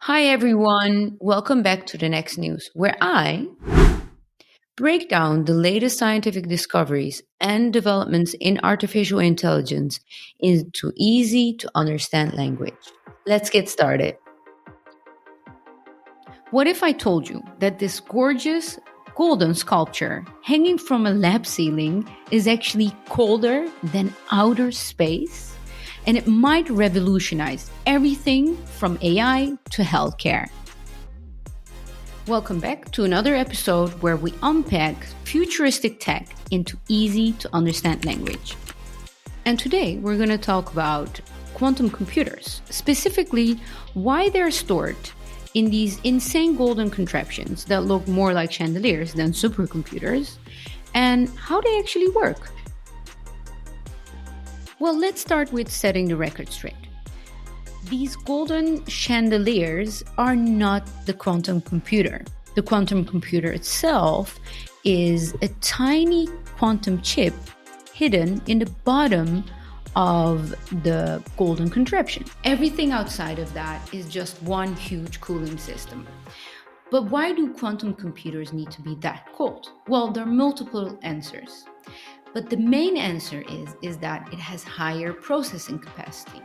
Hi, everyone. Welcome back to the next news, where I break down the latest scientific discoveries and developments in artificial intelligence into easy to understand language. Let's get started. What if I told you that this gorgeous golden sculpture hanging from a lab ceiling is actually colder than outer space? And it might revolutionize everything from AI to healthcare. Welcome back to another episode where we unpack futuristic tech into easy to understand language. And today we're going to talk about quantum computers, specifically why they're stored in these insane golden contraptions that look more like chandeliers than supercomputers, and how they actually work. Well, let's start with setting the record straight. These golden chandeliers are not the quantum computer. The quantum computer itself is a tiny quantum chip hidden in the bottom of the golden contraption. Everything outside of that is just one huge cooling system. But why do quantum computers need to be that cold? Well, there are multiple answers. But the main answer is that it has higher processing capacity.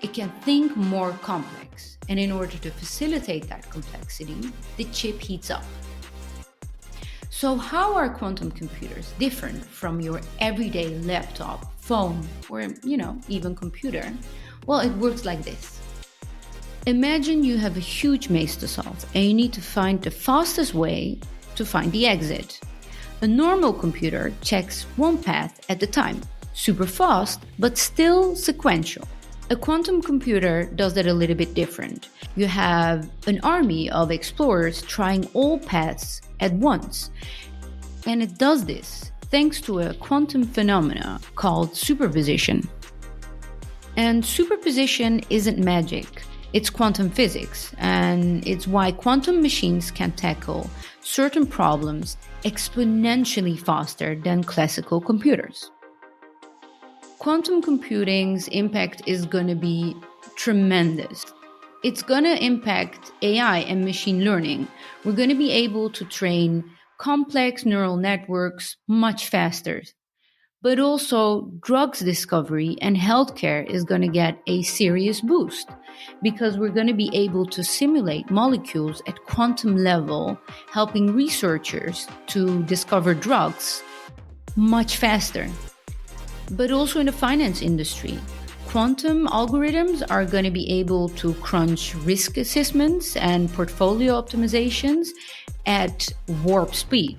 It can think more complex, and in order to facilitate that complexity, the chip heats up. So how are quantum computers different from your everyday laptop, phone, or even computer? Well, it works like this. Imagine you have a huge maze to solve, and you need to find the fastest way to find the exit. A normal computer checks one path at a time, super fast, but still sequential. A quantum computer does that a little bit different. You have an army of explorers trying all paths at once. And it does this thanks to a quantum phenomena called superposition. And superposition isn't magic. It's quantum physics, and it's why quantum machines can tackle certain problems exponentially faster than classical computers. Quantum computing's impact is going to be tremendous. It's going to impact AI and machine learning. We're going to be able to train complex neural networks much faster. But also, drugs discovery and healthcare is going to get a serious boost because we're going to be able to simulate molecules at quantum level, helping researchers to discover drugs much faster. But also in the finance industry, quantum algorithms are going to be able to crunch risk assessments and portfolio optimizations at warp speed.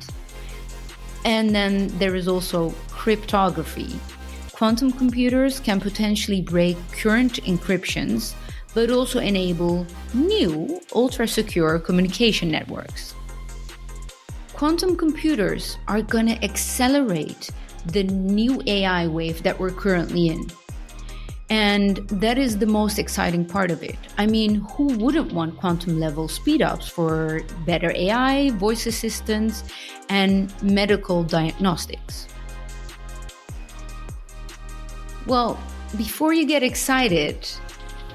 And then there is also cryptography. Quantum computers can potentially break current encryptions, but also enable new ultra-secure communication networks. Quantum computers are going to accelerate the new AI wave that we're currently in. And that is the most exciting part of it. I mean, who wouldn't want quantum level speedups for better AI, voice assistants, and medical diagnostics? Well, before you get excited,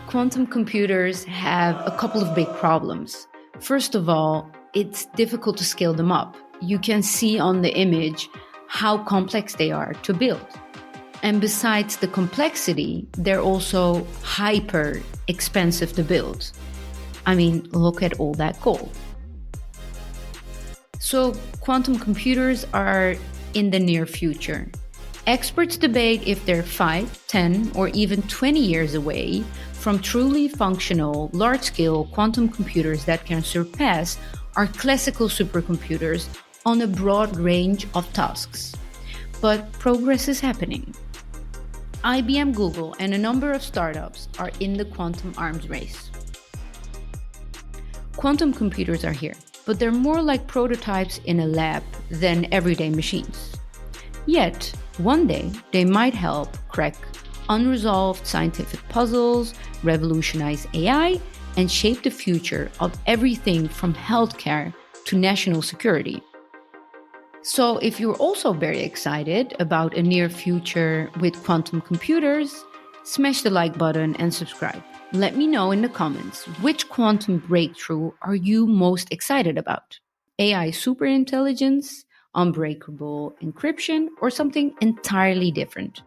quantum computers have a couple of big problems. First of all, it's difficult to scale them up. You can see on the image how complex they are to build. And besides the complexity, they're also hyper expensive to build. I mean, look at all that gold. So quantum computers are in the near future. Experts debate if they're 5, 10, or even 20 years away from truly functional, large-scale quantum computers that can surpass our classical supercomputers on a broad range of tasks. But progress is happening. IBM, Google, and a number of startups are in the quantum arms race. Quantum computers are here, but they're more like prototypes in a lab than everyday machines. Yet, one day, they might help crack unresolved scientific puzzles, revolutionize AI, and shape the future of everything from healthcare to national security. So if you're also very excited about a near future with quantum computers, smash the like button and subscribe. Let me know in the comments, which quantum breakthrough are you most excited about? AI superintelligence, unbreakable encryption, or something entirely different?